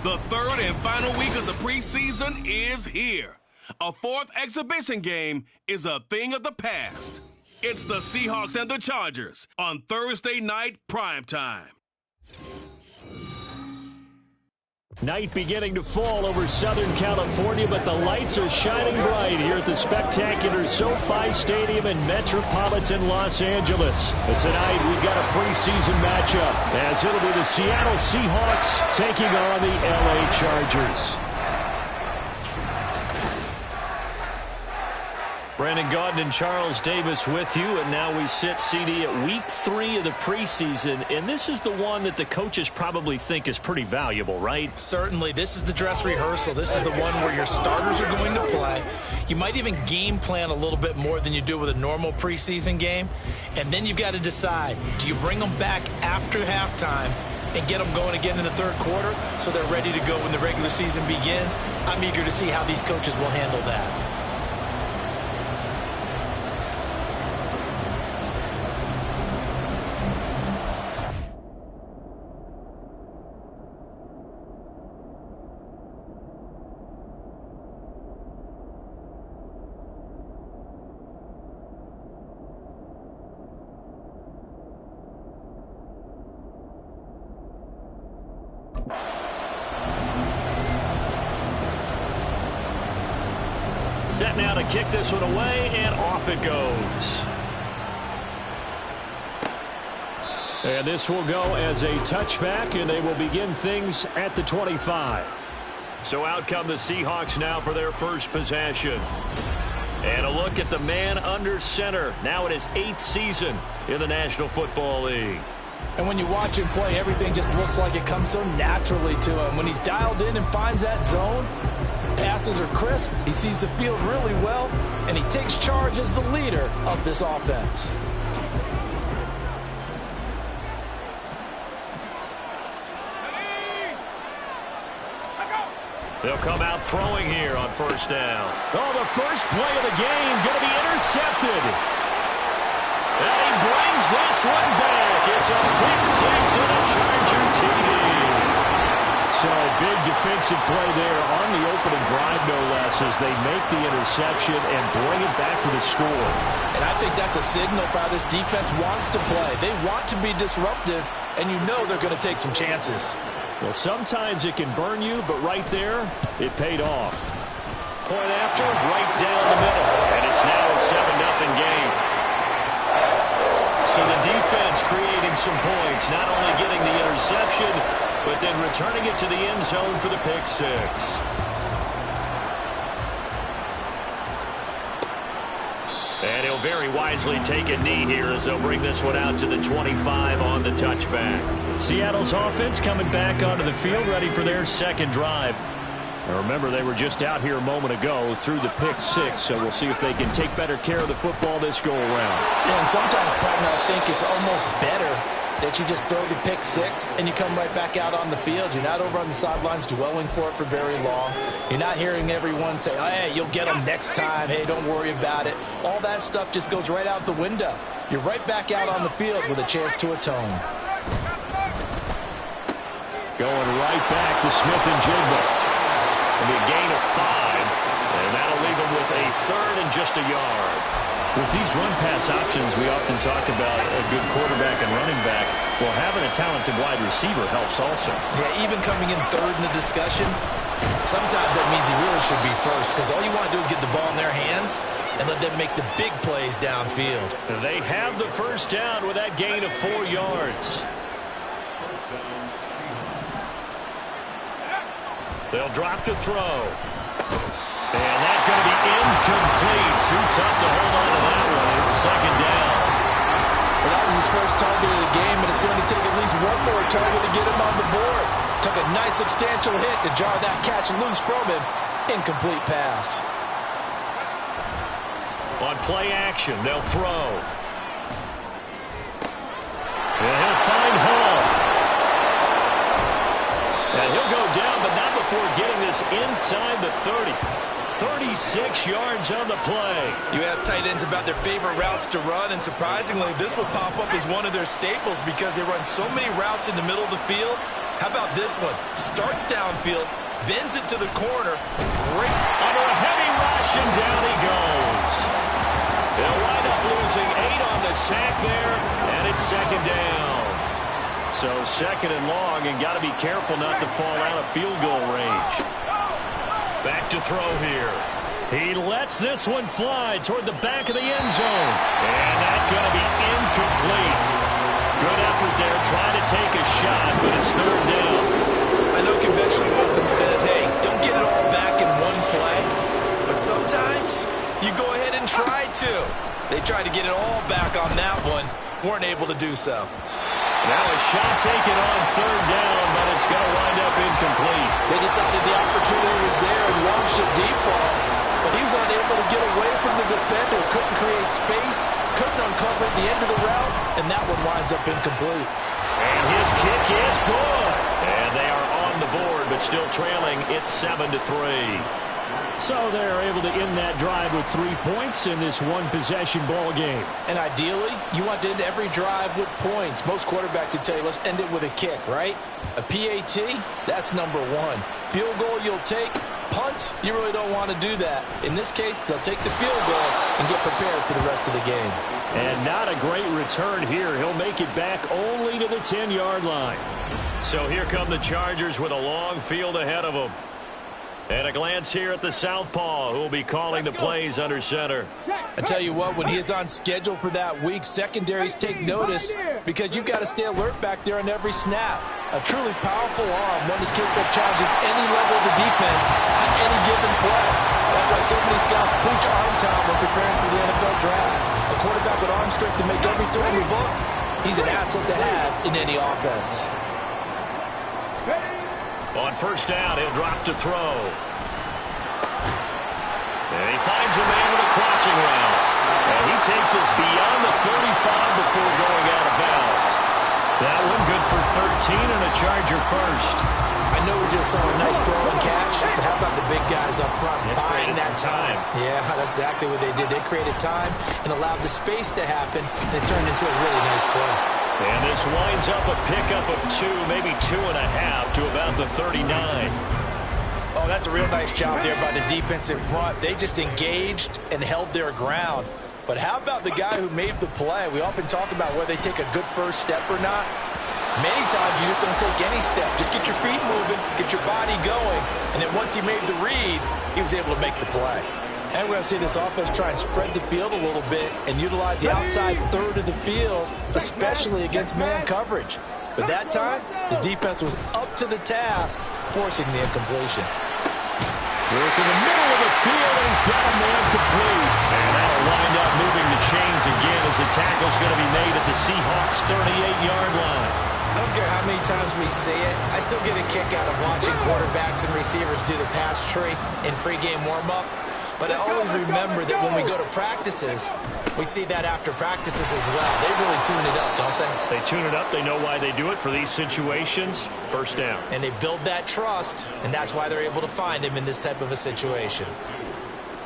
The third and final week of the preseason is here. A fourth exhibition game is a thing of the past. It's the Seahawks and the Chargers on Thursday night primetime. Night beginning to fall over Southern California, but the lights are shining bright here at the spectacular SoFi Stadium in metropolitan Los Angeles. But tonight we've got a preseason matchup as it'll be the Seattle Seahawks taking on the LA Chargers. Brandon Gaudin and Charles Davis with you, and now we sit, CD, at week 3 of the preseason, and this is the one that the coaches probably think is pretty valuable, right? Certainly. This is the dress rehearsal. This is the one where your starters are going to play. You might even game plan a little bit more than you do with a normal preseason game, and then you've got to decide, do you bring them back after halftime and get them going again in the third quarter so they're ready to go when the regular season begins? I'm eager to see how these coaches will handle that. Set now to kick this one away, and off it goes. And this will go as a touchback, and they will begin things at the 25. So out come the Seahawks now for their first possession. And a look at the man under center, now in his 8th season in the National Football League. And when you watch him play, everything just looks like it comes so naturally to him. When he's dialed in and finds that zone, passes are crisp, he sees the field really well, and he takes charge as the leader of this offense. They'll come out throwing here on first down. Oh, the first play of the game going to be intercepted. And he brings this one back. It's a pick six and a Charger TD. So big defensive play there on the opening drive, no less, as they make the interception and bring it back for the score. And I think that's a signal for how this defense wants to play. They want to be disruptive, and you know they're going to take some chances. Well, sometimes it can burn you, but right there, it paid off. Point after, right down the middle, and it's now a 7-0 game. So the defense creating some points, not only getting the interception, but then returning it to the end zone for the pick six. And he'll very wisely take a knee here as they'll bring this one out to the 25 on the touchback. Seattle's offense coming back onto the field, ready for their second drive. Now remember, they were just out here a moment ago through the pick six, so we'll see if they can take better care of the football this go around. Yeah, and sometimes, partner, I think it's almost better that you just throw the pick six and you come right back out on the field. You're not over on the sidelines dwelling for it for very long. You're not hearing everyone say, oh, hey, you'll get them next time. Hey, don't worry about it. All that stuff just goes right out the window. You're right back out on the field with a chance to atone. Going right back to Smith and Jigba. It'll be a gain of 5, and that'll leave him with a third and just a yard. With these run-pass options, we often talk about a good quarterback and running back. Well, having a talented wide receiver helps also. Yeah, even coming in third in the discussion, sometimes that means he really should be first, because all you want to do is get the ball in their hands and let them make the big plays downfield. They have the first down with that gain of 4 yards. They'll drop to throw. And that's going to be incomplete. Too tough to hold on to that one. It's second down. Well, that was his first target of the game, and it's going to take at least one more target to get him on the board. Took a nice substantial hit to jar that catch loose from him. Incomplete pass. On play action, they'll throw. And he'll find Hall. And he'll go down, but not before getting this inside the 30. 36 yards on the play. You ask tight ends about their favorite routes to run, and surprisingly, this will pop up as one of their staples because they run so many routes in the middle of the field How about this one? Starts downfield, bends it to the corner. Great. Under a heavy rush, and down he goes. They'll wind up losing 8 on the sack there, and it's second down. So second and long, and got to be careful not to fall out of field goal range. Back to throw here. He lets this one fly toward the back of the end zone. And that's going to be incomplete. Good effort there, trying to take a shot, but it's third down. I know conventional wisdom says, hey, don't get it all back in one play. But sometimes you go ahead and try to. They tried to get it all back on that one. Weren't able to do so. Now a shot taken on third down, but it's going to wind up incomplete. They decided the opportunity was there and launched a deep ball, but he was unable to get away from the defender. Couldn't create space, couldn't uncover the end of the route, and that one winds up incomplete. And his kick is good. And they are on the board, but still trailing. It's 7-3. So they're able to end that drive with 3 points in this one-possession ball game. And ideally, you want to end every drive with points. Most quarterbacks would tell you, let's end it with a kick, right? A PAT, that's number 1. Field goal you'll take. Punts, you really don't want to do that. In this case, they'll take the field goal and get prepared for the rest of the game. And not a great return here. He'll make it back only to the 10-yard line. So here come the Chargers with a long field ahead of them. And a glance here at the southpaw, who will be calling the plays under center. I tell you what, when he is on schedule for that week, secondaries take notice because you've got to stay alert back there on every snap. A truly powerful arm, one is capable of challenging any level of the defense on any given play. That's why so many scouts preach arm time when preparing for the NFL draft. A quarterback with arm strength to make every throw in the book, he's an asset to have in any offense. On first down, he'll drop to throw. And he finds a man with a crossing route. And he takes us beyond the 35 before going out of bounds. That one good for 13 and a Charger first. I know we just saw a nice throw and catch, but how about the big guys up front buying that time? Yeah, that's exactly what they did. They created time and allowed the space to happen, and it turned into a really nice play. And this winds up a pickup of 2, maybe 2.5 to about the 39. Oh, that's a real nice job there by the defense in front. They just engaged and held their ground. But how about the guy who made the play? We often talk about whether they take a good first step or not. Many times you just don't take any step. Just get your feet moving, get your body going. And then once he made the read, he was able to make the play. And we're going to see this offense try and spread the field a little bit and utilize the outside third of the field, especially against man coverage. But that time, the defense was up to the task, forcing the incompletion. Work in the middle of the field, and he's got a man complete. And that'll wind up moving the chains again as the tackle's going to be made at the Seahawks' 38-yard line. I don't care how many times we see it. I still get a kick out of watching quarterbacks and receivers do the pass tree in pregame warm-up. But I always remember that when we go to practices, we see that after practices as well. They really tune it up, don't they? They tune it up. They know why they do it for these situations. First down. And they build that trust, and that's why they're able to find him in this type of a situation.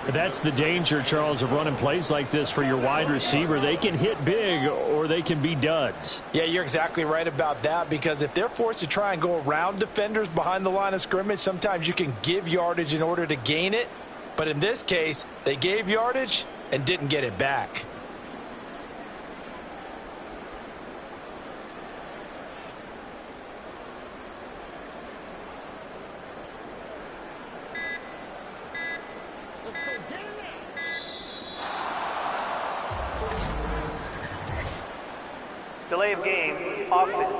That's the danger, Charles, of running plays like this for your wide receiver. They can hit big or they can be duds. Yeah, you're exactly right about that, because if they're forced to try and go around defenders behind the line of scrimmage, sometimes you can give yardage in order to gain it. But in this case, they gave yardage and didn't get it back. Delay of game, offense.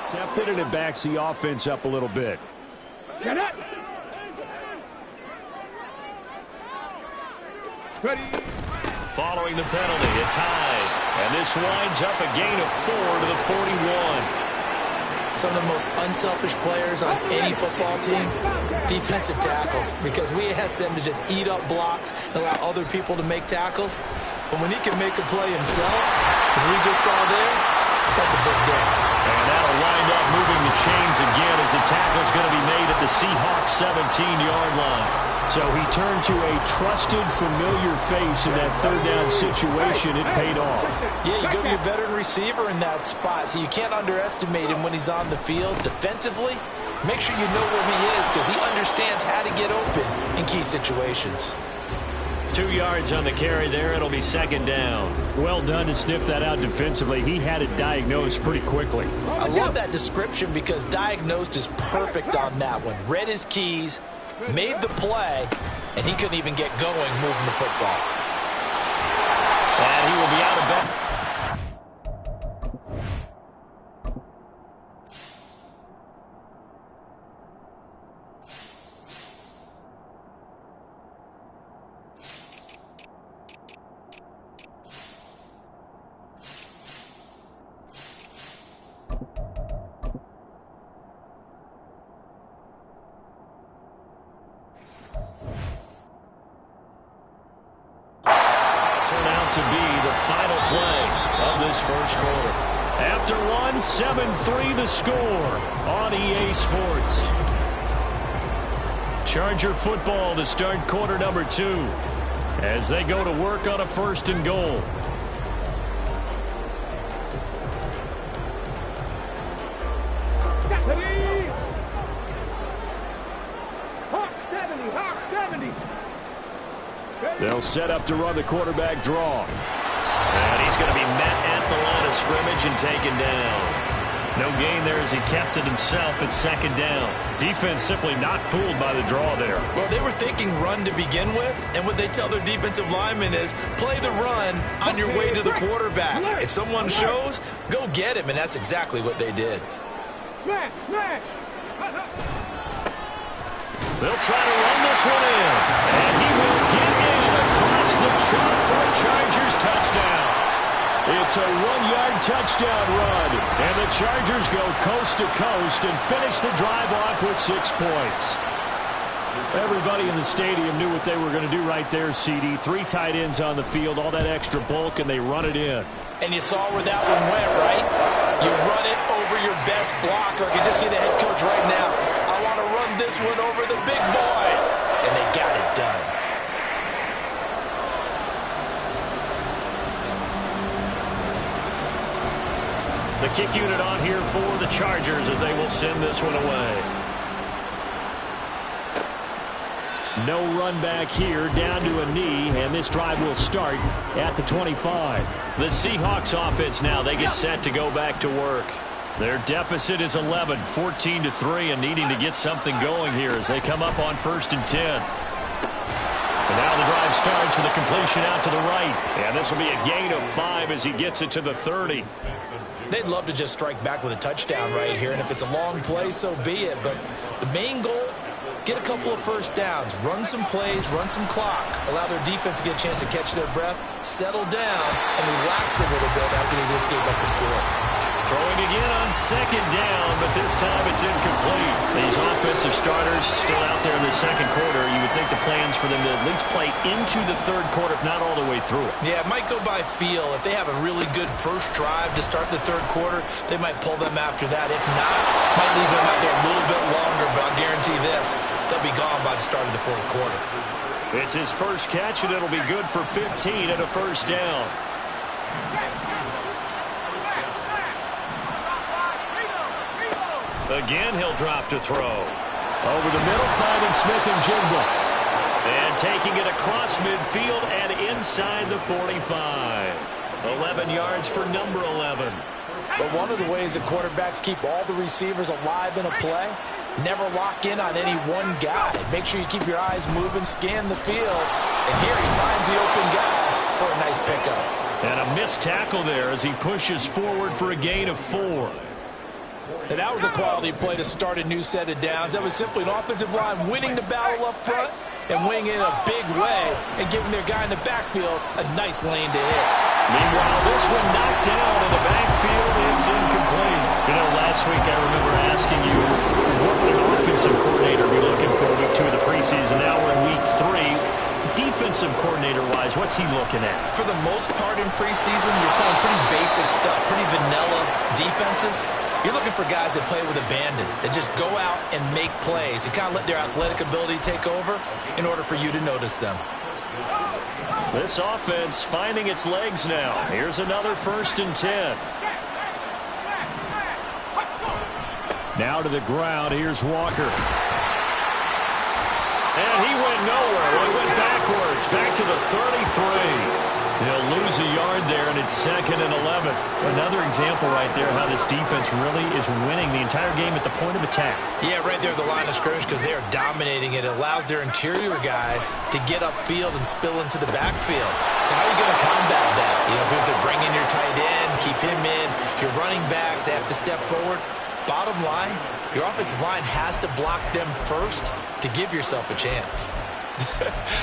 Intercepted, and it backs the offense up a little bit. Get it. Ready. Following the penalty, it's high. And this winds up a gain of 4 to the 41. Some of the most unselfish players on any football team, defensive tackles, because we ask them to just eat up blocks and allow other people to make tackles. But when he can make a play himself, as we just saw there, that's a big day. And that'll wind up moving the chains again as the tackle's going to be made at the Seahawks 17-yard line. So he turned to a trusted, familiar face in that third down situation. It paid off. Yeah, you go to your veteran receiver in that spot, so you can't underestimate him when he's on the field. Defensively, make sure you know where he is because he understands how to get open in key situations. 2 yards on the carry there. It'll be second down. Well done to sniff that out defensively. He had it diagnosed pretty quickly. I love that description because diagnosed is perfect on that one. Read his keys, made the play, and he couldn't even get going moving the football. And he will be out of bounds. To be the final play of this first quarter. After one, 7-3 the score on EA Sports. Charger football to start quarter number 2 as they go to work on a first and goal. They'll set up to run the quarterback draw. And he's going to be met at the line of scrimmage and taken down. No gain there as he kept it himself at second down. Defense simply not fooled by the draw there. Well, they were thinking run to begin with, and what they tell their defensive linemen is play the run on your way to the quarterback. If someone shows, go get him, and that's exactly what they did. They'll try to run this one in. And he will get in across the chalk for a Chargers touchdown. It's a 1-yard touchdown run. And the Chargers go coast to coast and finish the drive off with 6 points. Everybody in the stadium knew what they were going to do right there, CD. 3 tight ends on the field, all that extra bulk, and they run it in. And you saw where that one went, right? You run it over your best blocker. You can just see the head coach right now. I want to run this one over the big boy. And they got it done. The kick unit on here for the Chargers as they will send this one away. No run back here, down to a knee, and this drive will start at the 25. The Seahawks offense now, they get set to go back to work. Their deficit is 11, 14-3, and needing to get something going here as they come up on 1st and 10. And now the drive starts with a completion out to the right. And this will be a gain of 5 as he gets it to the 30. They'd love to just strike back with a touchdown right here, and if it's a long play, so be it. But the main goal, get a couple of first downs, run some plays, run some clock, allow their defense to get a chance to catch their breath, settle down, and relax a little bit after they just gave up the score. Throwing again on 2nd down, but this time it's incomplete. These offensive starters still out there in the second quarter. You would think the plans for them to at least play into the third quarter, if not all the way through it. Yeah, it might go by feel. If they have a really good first drive to start the third quarter, they might pull them after that. If not, might leave them out there a little bit longer, but I'll guarantee this, they'll be gone by the start of the fourth quarter. It's his first catch, and it'll be good for 15 and a first down. Again, he'll drop to throw. Over the middle, finding Smith and Jigba. And taking it across midfield and inside the 45. 11 yards for number 11. But one of the ways that quarterbacks keep all the receivers alive in a play, never lock in on any one guy. Make sure you keep your eyes moving, scan the field. And here he finds the open guy for a nice pickup. And a missed tackle there as he pushes forward for a gain of 4. And that was a quality play to start a new set of downs. That was simply an offensive line winning the battle up front and winning in a big way and giving their guy in the backfield a nice lane to hit. Meanwhile, this one knocked down in the backfield. It's incomplete. You know, last week I remember asking you, what would an offensive coordinator be looking for week 2 of the preseason? Now we're in week 3. Defensive coordinator-wise, what's he looking at? For the most part in preseason, you're playing pretty basic stuff, pretty vanilla defenses. You're looking for guys that play with abandon, that just go out and make plays. You kind of let their athletic ability take over in order for you to notice them. This offense finding its legs now. Here's another 1st and 10. Now to the ground. Here's Walker. And he went nowhere. He went backwards. Back to the 33. He'll lose a yard there, and it's 2nd and 11. Another example right there how this defense really is winning the entire game at the point of attack. Yeah, right there at the line of scrimmage because they are dominating it. It allows their interior guys to get upfield and spill into the backfield. So how are you going to combat that? You know, because they bring in your tight end, keep him in. Your running backs, they have to step forward. Bottom line, your offensive line has to block them first to give yourself a chance.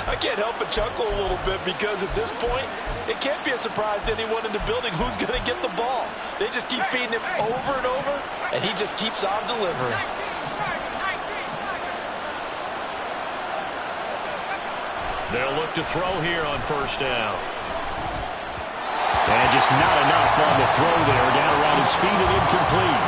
I can't help but chuckle a little bit because at this point, it can't be a surprise to anyone in the building who's going to get the ball. They just keep feeding him over and over, and he just keeps on delivering. They'll look to throw here on 1st down. And just not enough on the throw there. Down around his feet and incomplete.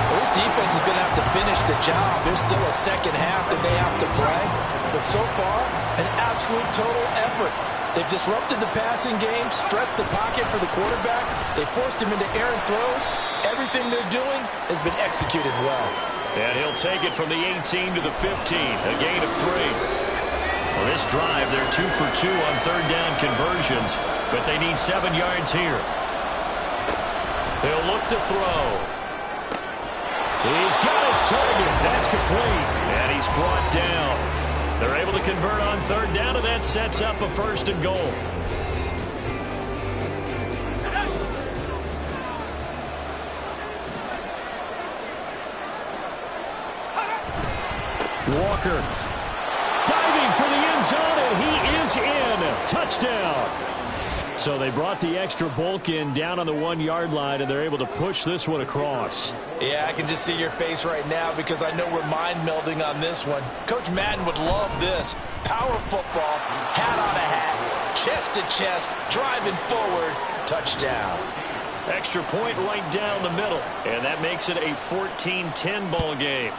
Well, this defense is going to have to finish the job. There's still a second half that they have to play. But so far, an absolute total effort. They've disrupted the passing game, stressed the pocket for the quarterback. They forced him into errant throws. Everything they're doing has been executed well. And he'll take it from the 18 to the 15, a gain of 3. Well, this drive, they're 2 for 2 on 3rd down conversions, but they need 7 yards here. They'll look to throw. He's got his target. That's complete. And he's brought down. They're able to convert on 3rd down, and that sets up a 1st and goal. Walker diving for the end zone, and he is in. Touchdown. So they brought the extra bulk in down on the 1-yard line, and they're able to push this one across. Yeah, I can just see your face right now because I know we're mind melding on this one. Coach Madden would love this. Power football, hat on a hat, chest to chest, driving forward, touchdown. Extra point right down the middle, and that makes it a 14-10 ball game.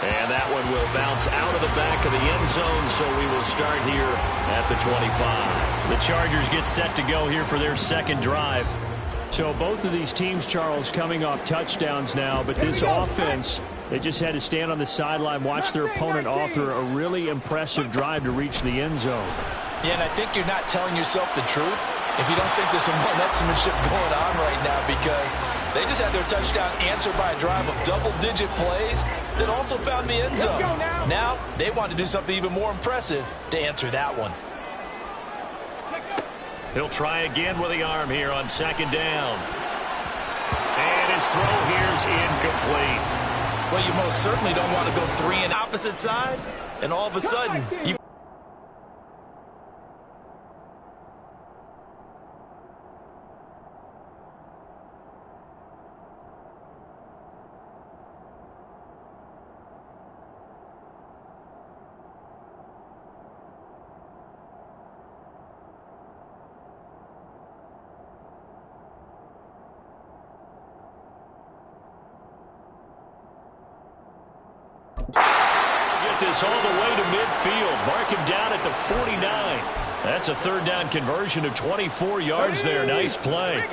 And that one will bounce out of the back of the end zone, so we will start here at the 25. The Chargers get set to go here for their 2nd drive. So both of these teams, Charles, coming off touchdowns now, but this offense, they just had to stand on the sideline, watch their opponent author a really impressive drive to reach the end zone. Yeah, and I think you're not telling yourself the truth if you don't think there's some one-upsmanship going on right now, because they just had their touchdown answered by a drive of double-digit plays that also found the end zone. Now they want to do something even more impressive to answer that one. He'll try again with the arm here on 2nd down. And his throw here's incomplete. Well, you most certainly don't want to go 3 on the opposite side, and all of a sudden you this all the way to midfield. Mark him down at the 49. That's a 3rd down conversion of 24 yards there. Nice play.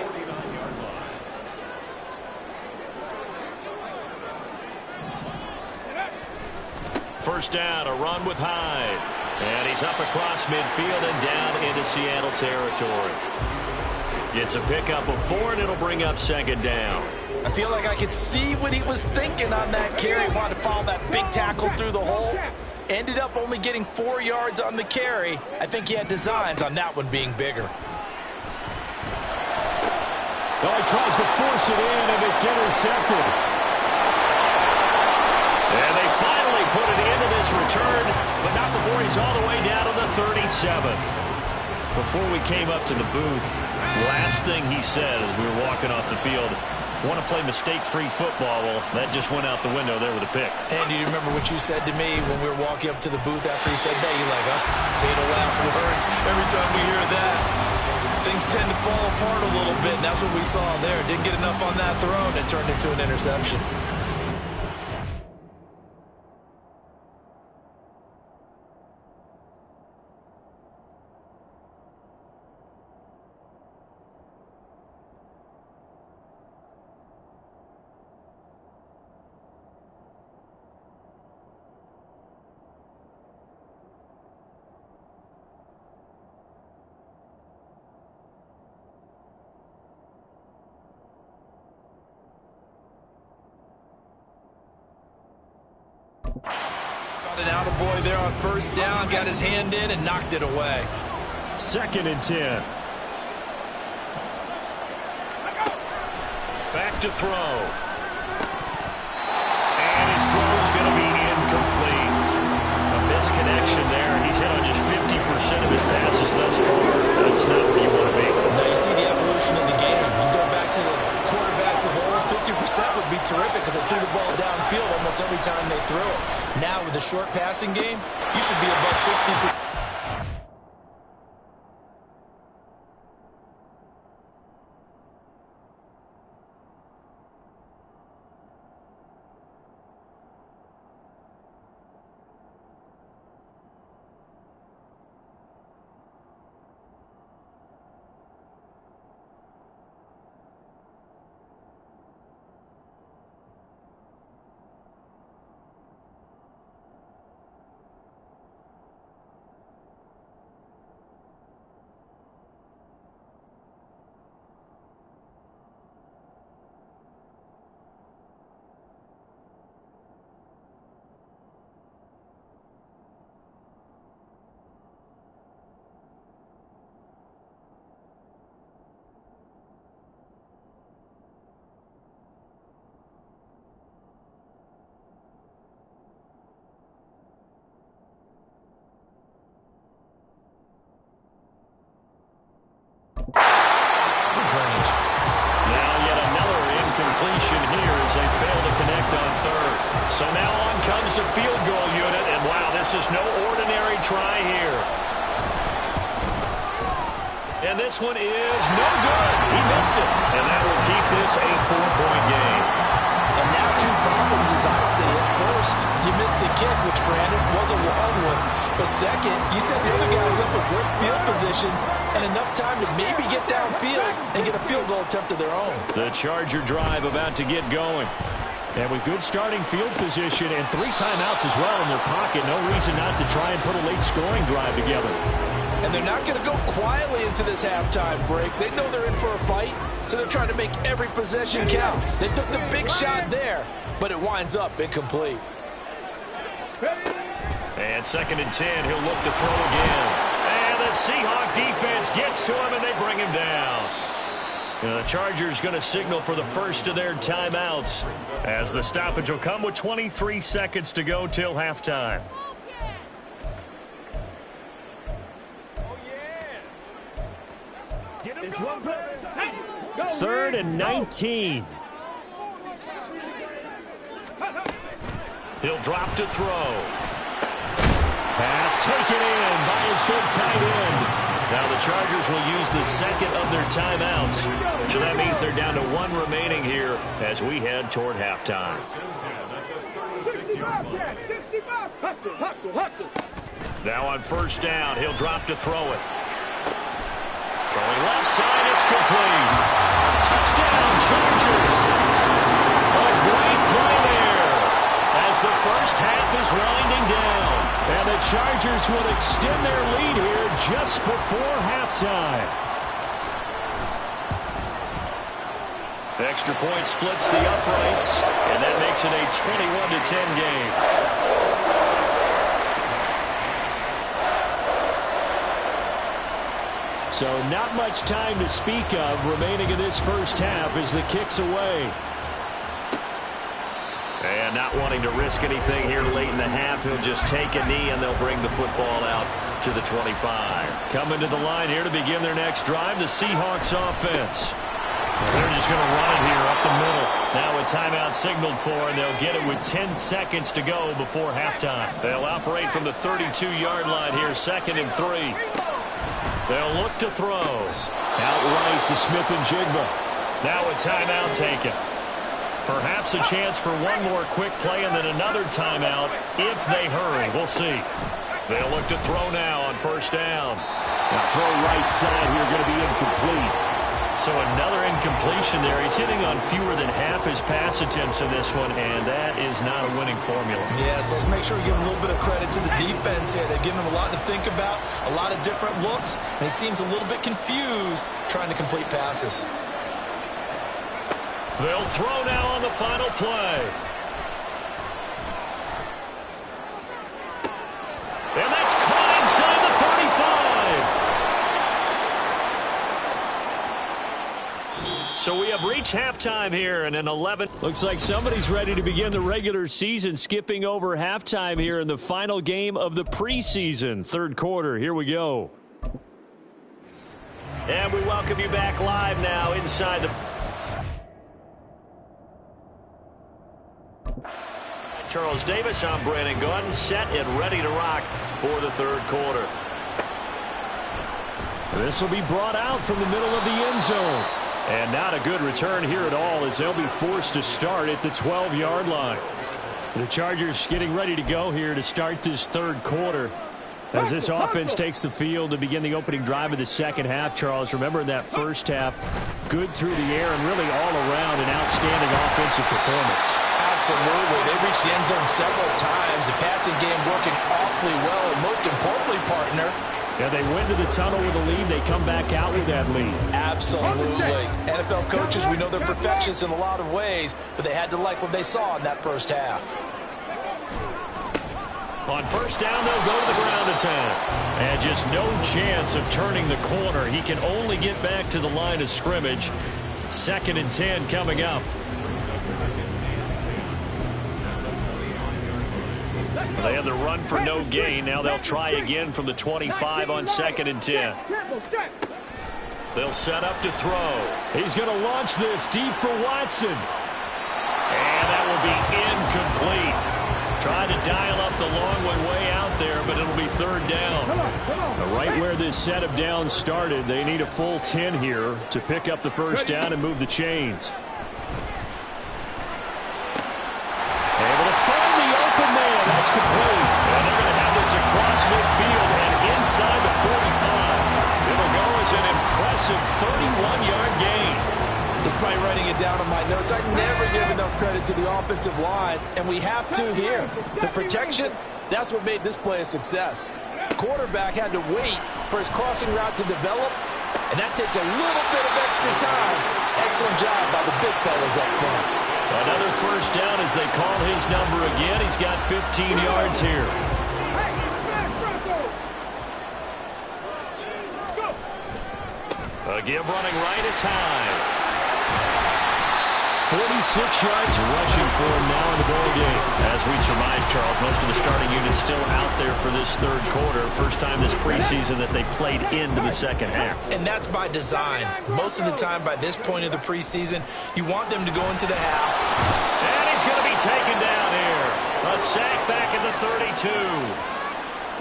First down, a run with Hyde. And he's up across midfield and down into Seattle territory. Gets a pickup of 4, and it'll bring up second down. I feel like I could see what he was thinking on that carry. He wanted to follow that big tackle through the hole. Ended up only getting 4 yards on the carry. I think he had designs on that one being bigger. Well, he tries to force it in, and it's intercepted. And they finally put it into this return, but not before he's all the way down to the 37. Before we came up to the booth, last thing he said as we were walking off the field, want to play mistake-free football. Well, that just went out the window there with a pick. And do you remember what you said to me when we were walking up to the booth after he said that? You're like, oh, fatal last words. Every time we hear that, things tend to fall apart a little bit, and that's what we saw there. Didn't get enough on that throw, and it turned into an interception. Got an attaboy there on first down, got his hand in and knocked it away. Second and 10. Back to throw. And his throw is going to be incomplete. A misconnection there. He's hit on just 50% of his passes thus far. That's not where you want to be. Now you see the evolution of the game. You go back to the quarterbacks of old, 50% would be terrific because they threw the ball downfield almost every time they threw it. Now with the short passing game, you should be above 60%. Range. Now yet another incompletion here as they fail to connect on third. So now on comes the field goal unit, and wow, this is no ordinary try here. And this one is no good. He missed it. And that will keep this a 4-point game. And now two problems as I see it. First, you missed the kick, which granted was a long one. But second, you said the other guy was up in great field position and enough time to maybe get downfield and get a field goal attempt of their own. The Charger drive about to get going. And with good starting field position and 3 timeouts as well in their pocket, no reason not to try and put a late scoring drive together. And they're not going to go quietly into this halftime break. They know they're in for a fight, so they're trying to make every possession count. They took the big shot there, but it winds up incomplete. And second and 10, he'll look to throw again. And the Seahawk defense gets to him, and they bring him down. The Chargers going to signal for the first of their timeouts as the stoppage will come with 23 seconds to go till halftime. Third and 19. He'll drop to throw. Pass taken in by his big tight end. Now the Chargers will use the second of their timeouts. So that means they're down to 1 remaining here as we head toward halftime. Now on first down, he'll drop to throw it. Throwing left side, it's complete. Touchdown, Chargers. A great play there as the first half is winding down. And the Chargers will extend their lead here just before halftime. Extra point splits the uprights, and that makes it a 21-10 game. So not much time to speak of remaining in this first half as the kick's away. And not wanting to risk anything here late in the half, he'll just take a knee and they'll bring the football out to the 25. Coming to the line here to begin their next drive, the Seahawks offense. They're just going to run it here up the middle. Now a timeout signaled for, and they'll get it with 10 seconds to go before halftime. They'll operate from the 32-yard line here, 2nd and 3. They'll look to throw. Outright to Smith and Jigba. Now a timeout taken. Perhaps a chance for one more quick play and then another timeout if they hurry. We'll see. They'll look to throw now on first down. Now throw right side here, going to be incomplete. So another incompletion there. He's hitting on fewer than half his pass attempts in this one, and that is not a winning formula. Yeah, so let's make sure we give him a little bit of credit to the defense here. They've given him a lot to think about, a lot of different looks, and he seems a little bit confused trying to complete passes. They'll throw now on the final play. And that's caught inside the 35. So we have reached halftime here in an 11. Looks like somebody's ready to begin the regular season, skipping over halftime here in the final game of the preseason. Third quarter, here we go. And we welcome you back live now inside the... Charles Davis, I'm Brandon Gordon, set and ready to rock for the third quarter. This will be brought out from the middle of the end zone. And not a good return here at all as they'll be forced to start at the 12-yard line. The Chargers getting ready to go here to start this third quarter. As this offense takes the field to begin the opening drive of the second half, Charles, remember in that first half, good through the air and really all around an outstanding offensive performance. Absolutely. They reached the end zone several times. The passing game working awfully well. And most importantly, partner, yeah, they went to the tunnel with a lead. They come back out with that lead. Absolutely. NFL coaches, we know they're perfectionists in a lot of ways, but they had to like what they saw in that first half. On first down, they'll go to the ground attack. And just no chance of turning the corner. He can only get back to the line of scrimmage. 2nd and 10 coming up. They had the run for no gain. Now they'll try again from the 25 on 2nd and 10. They'll set up to throw. He's going to launch this deep for Watson. And that will be incomplete. Tried to dial up the long one way out there, but it'll be third down. Right where this set of downs started, they need a full 10 here to pick up the first down and move the chains. Able to find the open man. That's complete. And they're going to have this across midfield and inside the 45. It'll go as an impressive 31-yard gain. Despite writing it down on my notes, I never give enough credit to the offensive line, and we have to here. The protection, that's what made this play a success. Quarterback had to wait for his crossing route to develop, and that takes a little bit of extra time. Excellent job by the big fellas up front. Another first down as they call his number again. He's got 15 yards here. Again running right, it's high. 46 yards rushing for him now in the ball game. As we surmise, Charles, most of the starting units still out there for this third quarter. First time this preseason that they played into the second half. And that's by design. Most of the time by this point of the preseason, you want them to go into the half. And he's going to be taken down here. A sack back at the 32.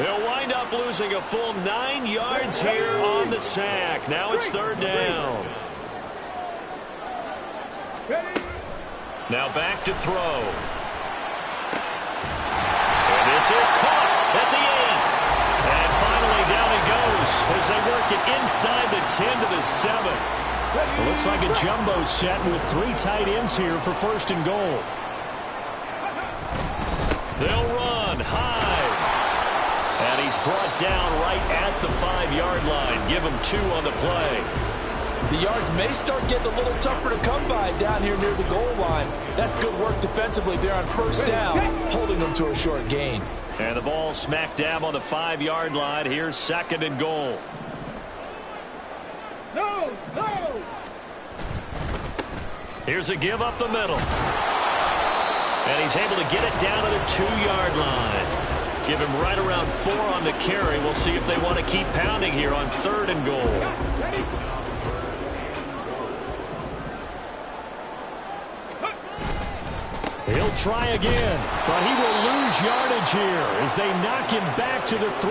They'll wind up losing a full 9 yards here on the sack. Now it's third down. Now back to throw. And this is caught at the 8. And finally down it goes as they work it inside the 10 to the 7. It looks like a jumbo set with 3 tight ends here for first and goal. he's brought down right at the 5-yard line. Give him 2 on the play. The yards may start getting a little tougher to come by down here near the goal line. That's good work defensively there on first down, holding them to a short gain. And the ball smack dab on the 5-yard line. Here's 2nd and goal. No! Here's a give up the middle. And he's able to get it down to the 2-yard line. Give him right around 4 on the carry. We'll see if they want to keep pounding here on 3rd and goal. He'll try again, but he will lose yardage here as they knock him back to the 3.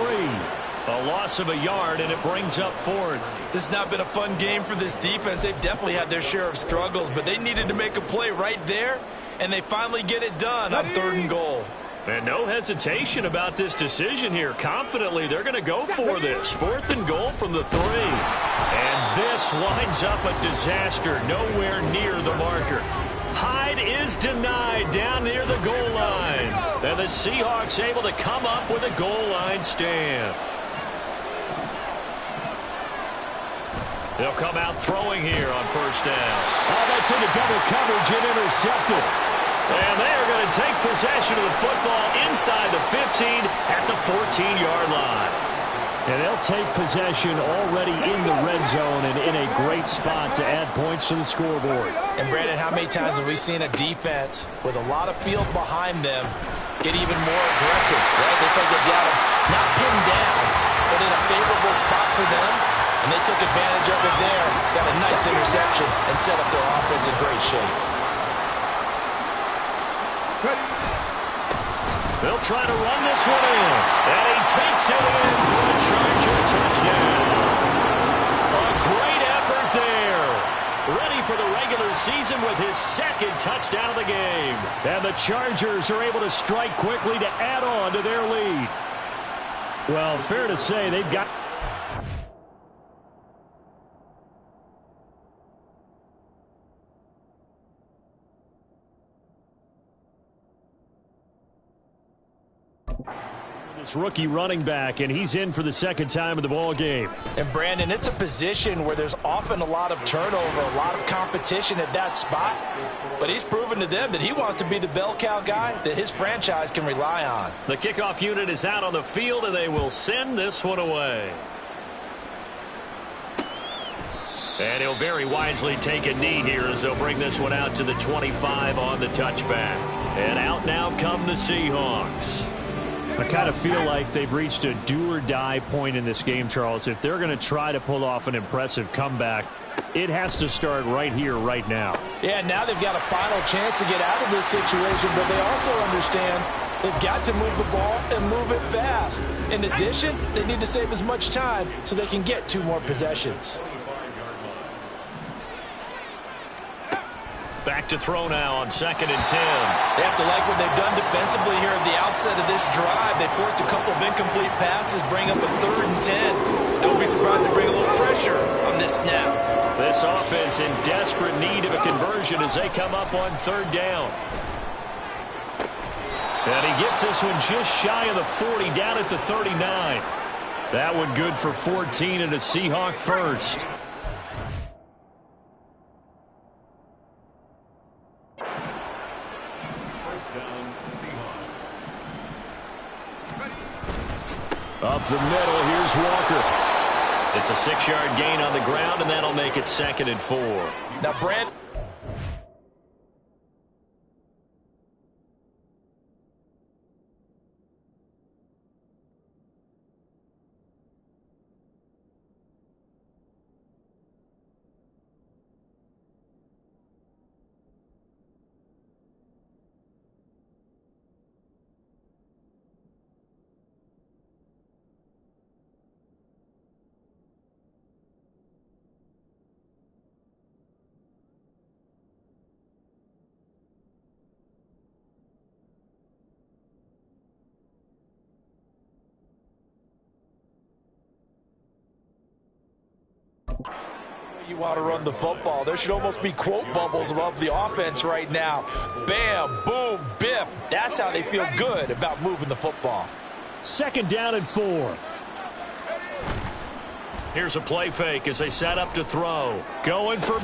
A loss of a yard, and it brings up 4th. This has not been a fun game for this defense. They've definitely had their share of struggles, but they needed to make a play right there, and they finally get it done on 3rd and goal. And no hesitation about this decision here. Confidently, they're going to go for this. 4th and goal from the 3. And this winds up a disaster, nowhere near the marker. Hyde is denied down near the goal line. And the Seahawks able to come up with a goal line stand. They'll come out throwing here on 1st down. Oh, that's into double coverage and intercepted. And they're going to take possession of the football inside the 15 at the 14-yard line. And they'll take possession already in the red zone and in a great spot to add points to the scoreboard. And, Brandon, how many times have we seen a defense with a lot of field behind them get even more aggressive, right? They think they've got them not pinned down, but in a favorable spot for them, and they took advantage of it there, got a nice interception, and set up their offense in great shape. They'll try to run this one in. And he takes it in for a Charger touchdown. A great effort there. Ready for the regular season with his 2nd touchdown of the game. And the Chargers are able to strike quickly to add on to their lead. Well, fair to say they've got... This rookie running back, and he's in for the 2nd time of the ball game. And, Brandon, it's a position where there's often a lot of turnover, a lot of competition at that spot. But he's proven to them that he wants to be the bell cow guy that his franchise can rely on. The kickoff unit is out on the field, and they will send this one away. And he'll very wisely take a knee here as they'll bring this one out to the 25 on the touchback. And out now come the Seahawks. I kind of feel like they've reached a do-or-die point in this game, Charles. If they're going to try to pull off an impressive comeback, it has to start right here, right now. Yeah, now they've got a final chance to get out of this situation, but they also understand they've got to move the ball and move it fast. In addition, they need to save as much time so they can get 2 more possessions. Back to throw now on 2nd and 10. They have to like what they've done defensively here at the outset of this drive. They forced a couple of incomplete passes, bring up a 3rd and 10. Don't be surprised to bring a little pressure on this snap. This offense in desperate need of a conversion as they come up on 3rd down. And he gets this one just shy of the 40, down at the 39. That one good for 14 and a Seahawk first. Up the middle, here's Walker. It's a 6-yard gain on the ground, and that'll make it 2nd and 4. Now, Brand. You want to run the football. There should almost be quote bubbles above the offense right now. Bam, boom, biff. That's how they feel good about moving the football. Second down and 4. Here's a play fake as they set up to throw. Going for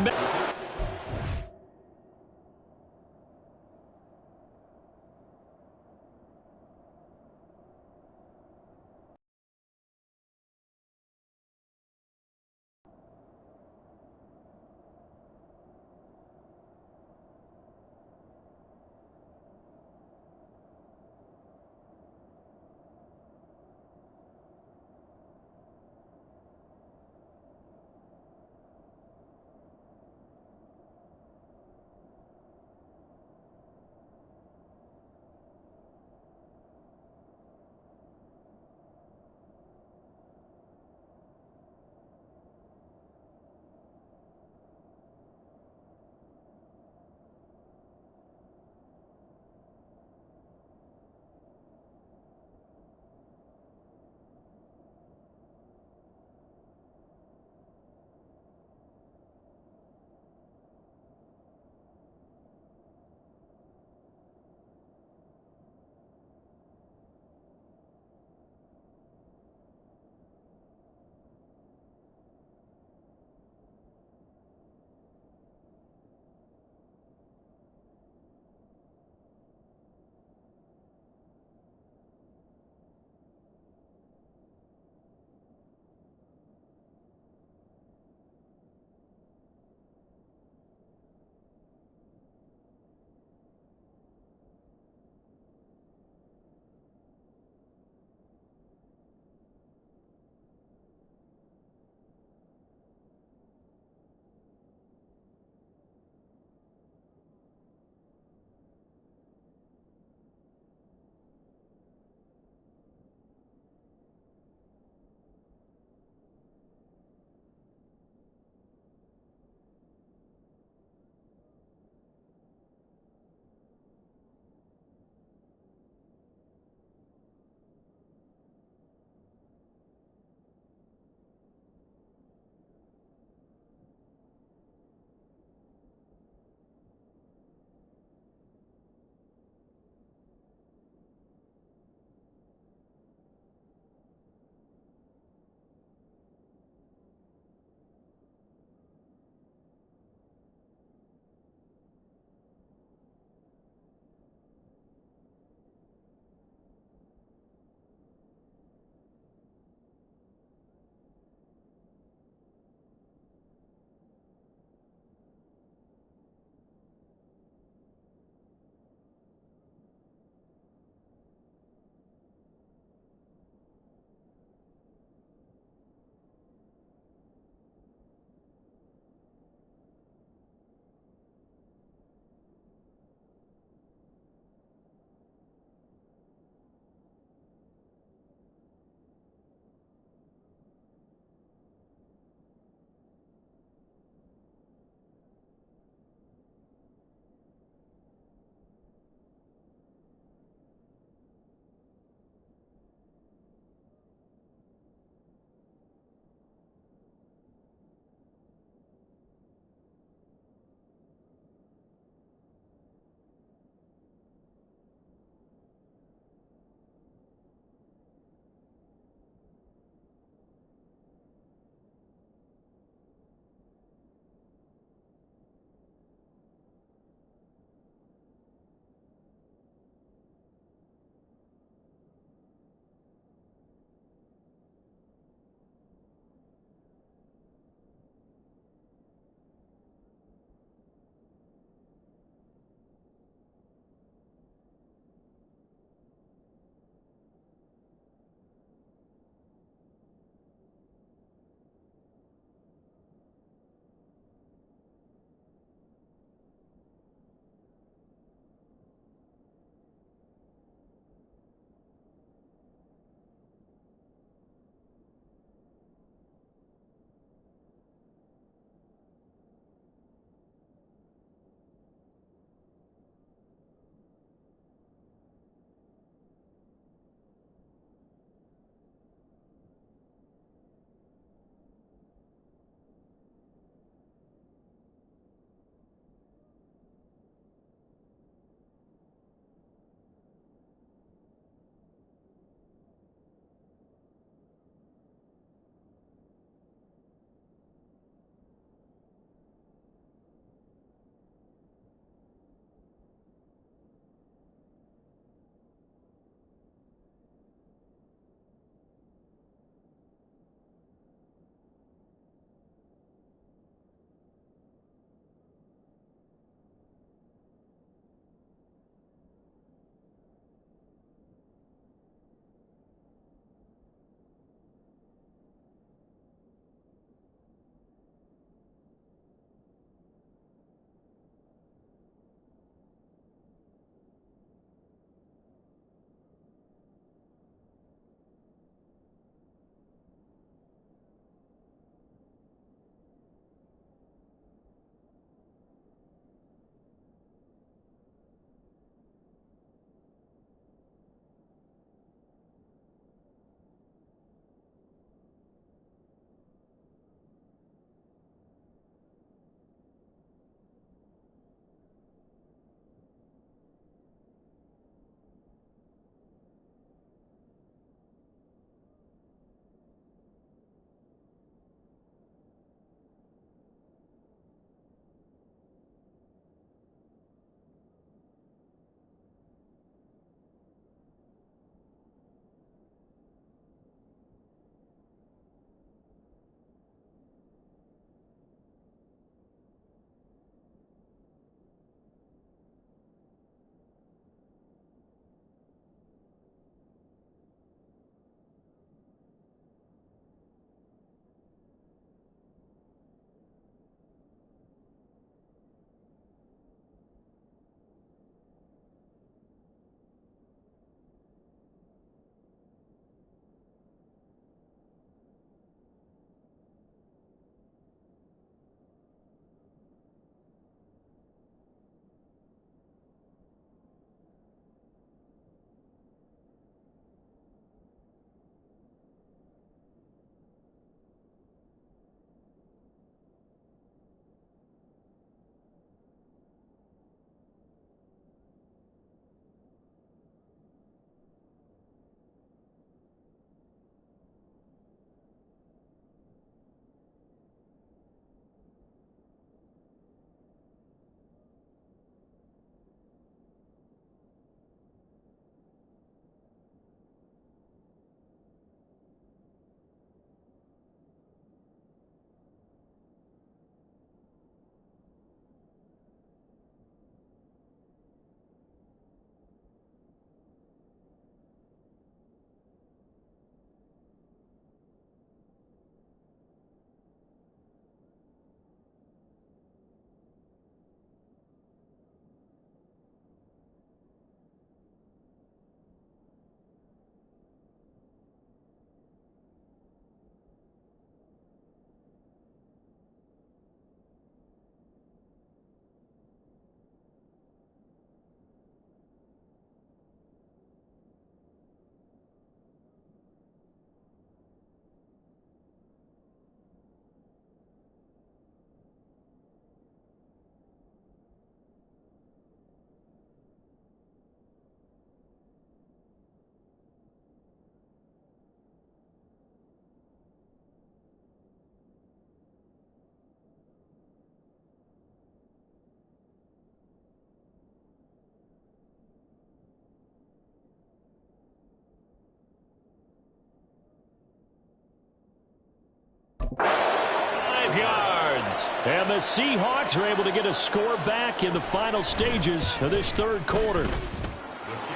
yards. And the Seahawks are able to get a score back in the final stages of this third quarter.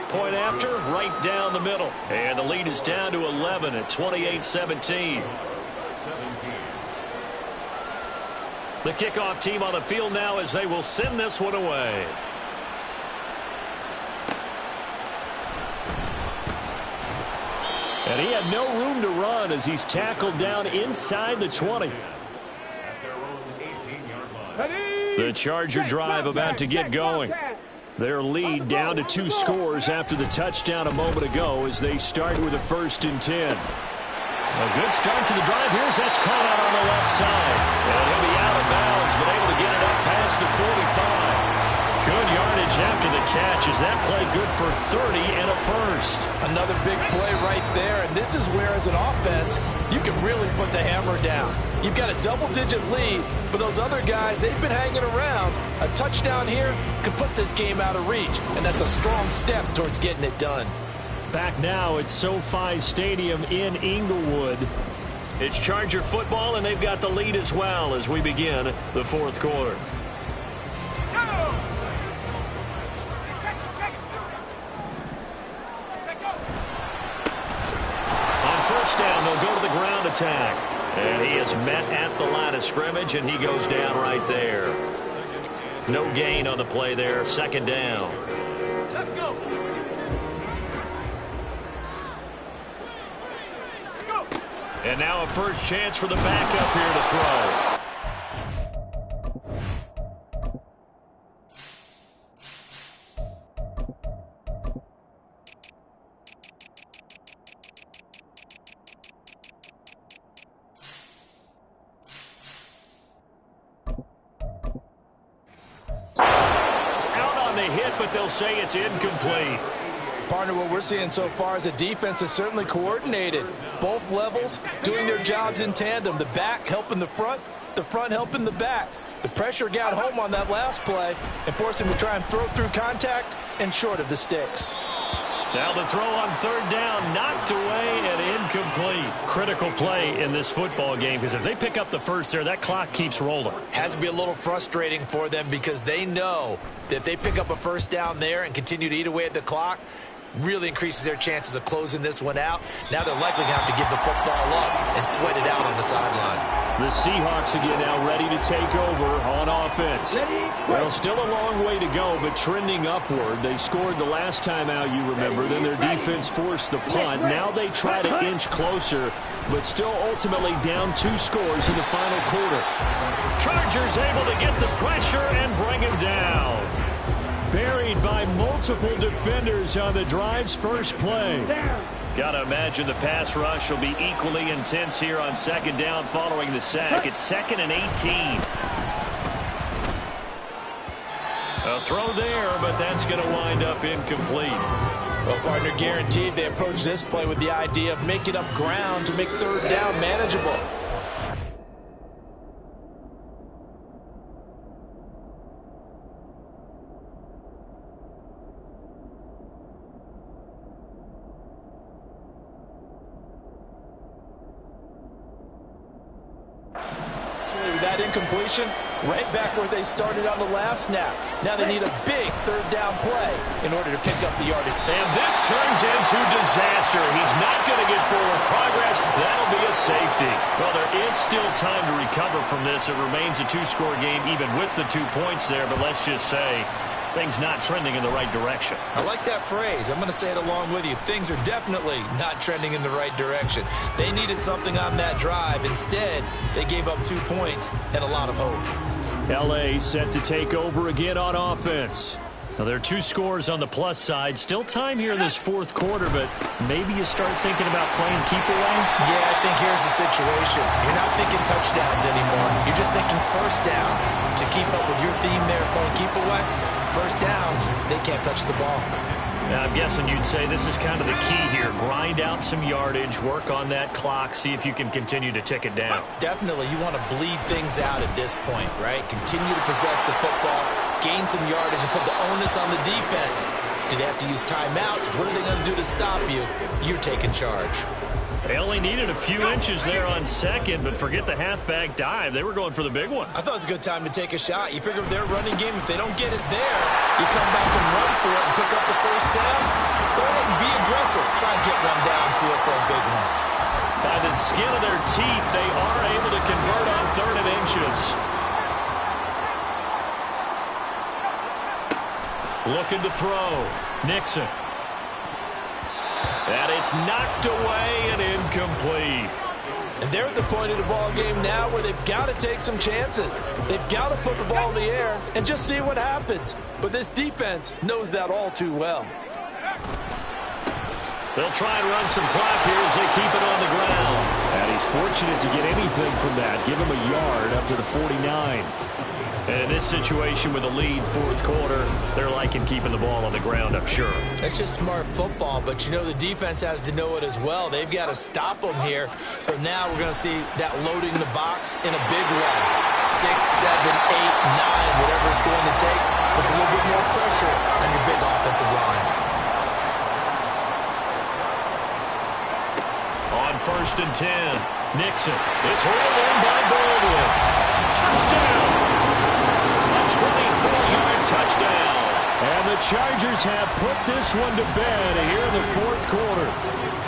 Point after, right down the middle. And the lead is down to 11 at 28-17. The kickoff team on the field now as they will send this one away. And he had no room to run as he's tackled down inside the 20. The Charger drive about to get going. Their lead down to 2 scores after the touchdown a moment ago as they start with a 1st and 10. A good start to the drive. That's caught out on the left side. And he'll be out of bounds, but able to get it up past the 45. Good yardage after the catch. Is that play good for 30 and a 1st? Another big play right there, and this is where, as an offense, you can really put the hammer down. You've got a double-digit lead, but those other guys, they've been hanging around. A touchdown here could put this game out of reach, and that's a strong step towards getting it done. Back now at SoFi Stadium in Inglewood. It's Charger football, and they've got the lead as well as we begin the fourth quarter. On first down, they'll go to the ground attack. And he is met at the line of scrimmage, and he goes down right there. No gain on the play there. 2nd down. Let's go. And now a first chance for the backup here to throw. Out on the hit, but they'll say it's incomplete. Partner, what we're seeing so far is the defense is certainly coordinated. Both levels doing their jobs in tandem. The back helping the front helping the back. The pressure got home on that last play and forced him to try and throw through contact and short of the sticks. Now the throw on 3rd down, knocked away and incomplete. Critical play in this football game because if they pick up the first there, that clock keeps rolling. Has to be a little frustrating for them because they know that if they pick up a first down there and continue to eat away at the clock, really increases their chances of closing this one out. Now they're likely going to have to give the football up and sweat it out on the sideline. The Seahawks again now ready to take over on offense. Well, still a long way to go, but trending upward. They scored the last time out, you remember. Then their defense forced the punt. Now they try to inch closer, but still ultimately down 2 scores in the final quarter. Chargers able to get the pressure and bring him down. Buried by multiple defenders on the drive's first play. Got to imagine the pass rush will be equally intense here on 2nd down following the sack. It's 2nd and 18. A throw there, but that's going to wind up incomplete. Well, partner, guaranteed they approach this play with the idea of making up ground to make 3rd down manageable. Incompletion, right back where they started on the last snap. Now they need a big 3rd down play in order to pick up the yardage. And this turns into disaster. He's not going to get forward progress. That'll be a safety. Well, there is still time to recover from this. It remains a 2-score game even with the 2 points there, but let's just say things not trending in the right direction. I like that phrase. I'm going to say it along with you. Things are definitely not trending in the right direction. They needed something on that drive. Instead, they gave up 2 points and a lot of hope. L.A. set to take over again on offense. Now, there are 2 scores on the plus side. Still time here in this 4th quarter, but maybe you start thinking about playing keep away? Yeah, I think here's the situation. You're not thinking touchdowns anymore. You're just thinking first downs. To keep up with your theme there, playing keep away, first downs, they can't touch the ball. Now, I'm guessing you'd say this is kind of the key here. Grind out some yardage, work on that clock, see if you can continue to tick it down. Definitely, you want to bleed things out at this point, right? Continue to possess the football, gain some yardage, and put the onus on the defense. Do they have to use timeouts? What are they going to do to stop you? You're taking charge. They only needed a few inches there on second, but forget the halfback dive. They were going for the big one. I thought it was a good time to take a shot. You figure their running game, if they don't get it there, you come back and run for it and pick up the first down. Go ahead and be aggressive. Try and get one downfield for a big one. By the skin of their teeth, they are able to convert on 3rd and inches. Looking to throw. Nixon. And it's knocked away and incomplete. And they're at the point of the ball game now where they've got to take some chances. They've got to put the ball in the air and just see what happens. But this defense knows that all too well. They'll try and run some clock here as they keep it on the ground. And he's fortunate to get anything from that. Give him a yard up to the 49. And in this situation with a lead 4th quarter, they're liking keeping the ball on the ground, I'm sure. That's just smart football, but you know the defense has to know it as well. They've got to stop them here. So now we're going to see that loading the box in a big way. 6, 7, 8, 9, whatever it's going to take, puts a little bit more pressure on your big offensive line. On 1st and 10, Nixon. It's hauled in by Baldwin. Touchdown! 24-yard touchdown. And the Chargers have put this one to bed here in the 4th quarter.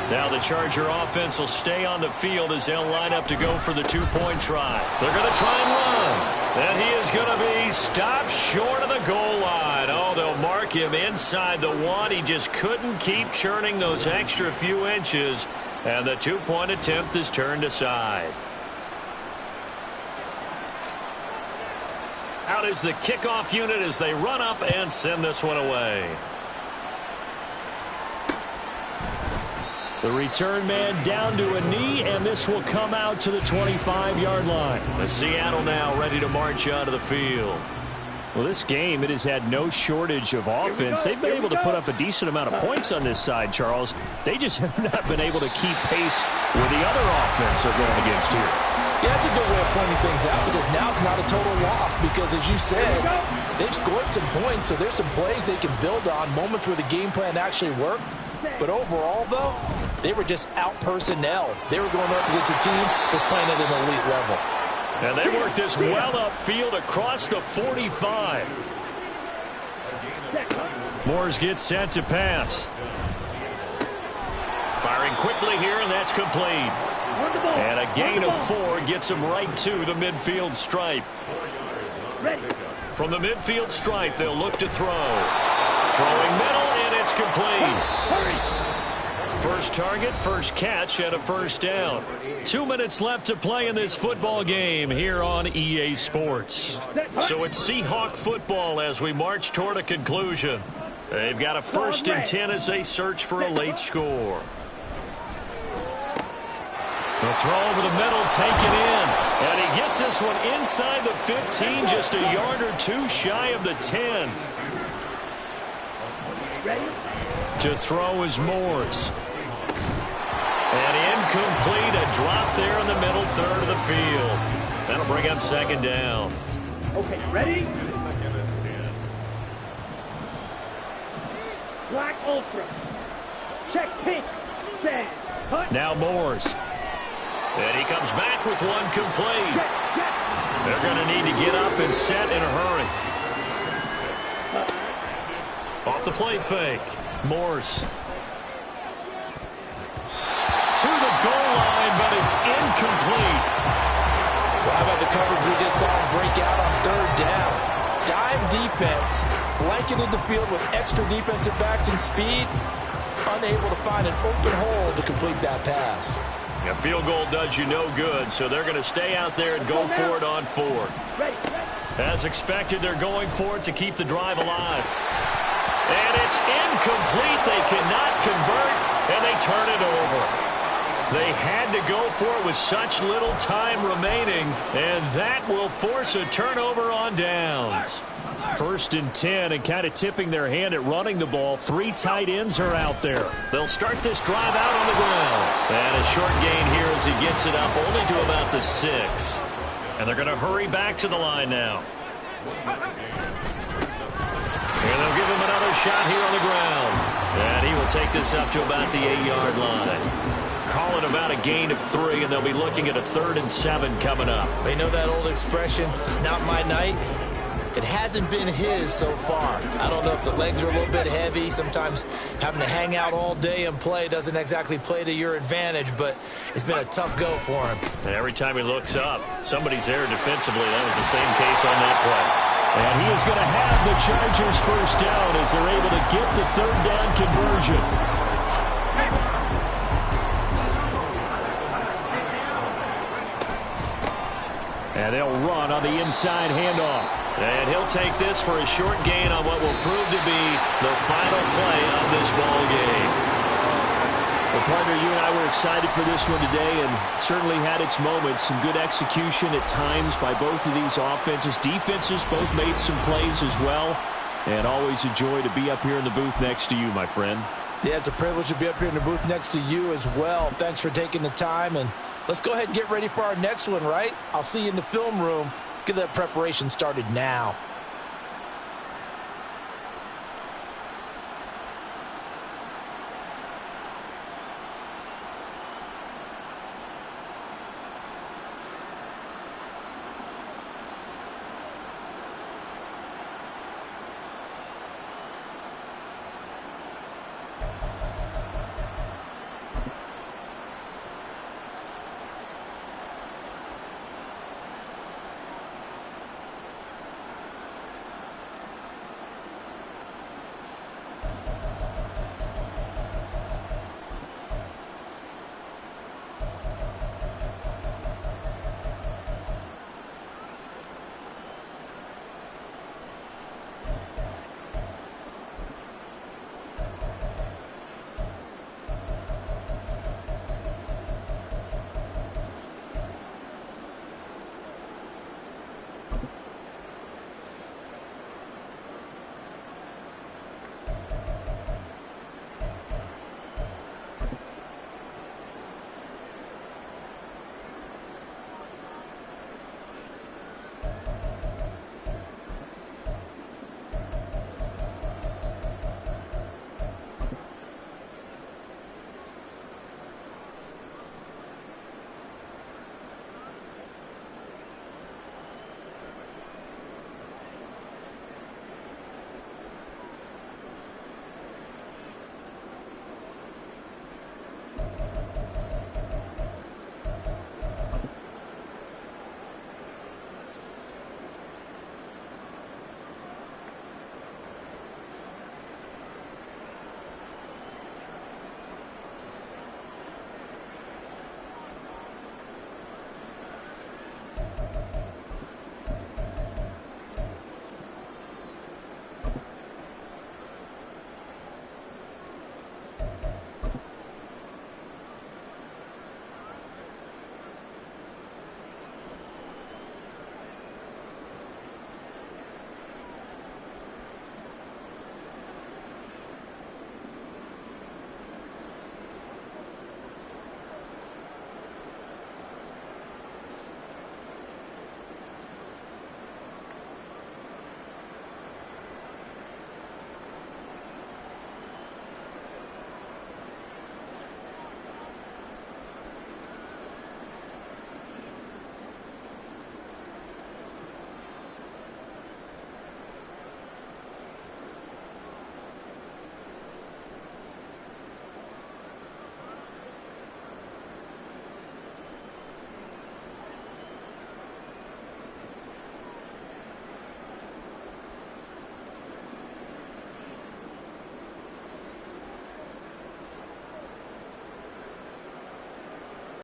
Now the Charger offense will stay on the field as they'll line up to go for the 2-point try. They're going to try and run. And he is going to be stopped short of the goal line. Oh, they'll mark him inside the 1. He just couldn't keep churning those extra few inches. And the 2-point attempt is turned aside. Out is the kickoff unit as they run up and send this one away. The return man down to a knee, and this will come out to the 25-yard line. The Seattle now ready to march out of the field. Well, this game, it has had no shortage of offense. They've been able to put up a decent amount of points on this side, Charles. They just have not been able to keep pace with the other offense they're going against here. Yeah, that's a good way of pointing things out because now it's not a total loss because, as you said, they've scored some points, so there's some plays they can build on, moments where the game plan actually worked. But overall, though, they were just out-personnel. They were going up against a team that's playing at an elite level. And they worked this well upfield across the 45. Moores gets set to pass. Firing quickly here, and that's complete. And a gain of 4 gets him right to the midfield stripe. From the midfield stripe, they'll look to throw. Throwing middle, and it's complete. First target, first catch, and a first down. 2 minutes left to play in this football game here on EA Sports. So it's Seahawk football as we march toward a conclusion. They've got a 1st and 10 as they search for a late score. The throw over the middle, taken in. And he gets this one inside the 15, just a yard or 2 shy of the 10. To throw is Moores. And incomplete, a drop there in the middle third of the field. That'll bring up 2nd down. Okay, ready? Black Ultra. Check pink. Stand. Cut. Now Moores. And he comes back with one complete. They're going to need to get up and set in a hurry. Off the play fake. Moores. To the goal line, but it's incomplete. Well, how about the coverage we just saw him break out on 3rd down? Dime defense, blanketed the field with extra defensive backs and speed, unable to find an open hole to complete that pass. A field goal does you no good, so they're going to stay out there and go for it on 4th. As expected, they're going for it to keep the drive alive. And it's incomplete. They cannot convert, and they turn it over. They had to go for it with such little time remaining, and that will force a turnover on downs. 1st and 10, and kind of tipping their hand at running the ball. 3 tight ends are out there. They'll start this drive out on the ground. And a short gain here as he gets it up only to about the 6. And they're going to hurry back to the line now. And they'll give him another shot here on the ground. And he will take this up to about the 8-yard line. Call ball and about a gain of 3, and they'll be looking at a 3rd and 7 coming up. You know that old expression, it's not my night? It hasn't been his so far. I don't know if the legs are a little bit heavy. Sometimes having to hang out all day and play doesn't exactly play to your advantage, but it's been a tough go for him. And every time he looks up, somebody's there defensively. That was the same case on that play. And he is going to have the Chargers first down as they're able to get the 3rd down conversion. And they'll run on the inside handoff. And he'll take this for a short gain on what will prove to be the final play of this ball game. Well, partner, you and I were excited for this one today and certainly had its moments. Some good execution at times by both of these offenses. Defenses both made some plays as well. And always a joy to be up here in the booth next to you, my friend. Yeah, it's a privilege to be up here in the booth next to you as well. Thanks for taking the time, and let's go ahead and get ready for our next one, right? I'll see you in the film room. Get that preparation started now.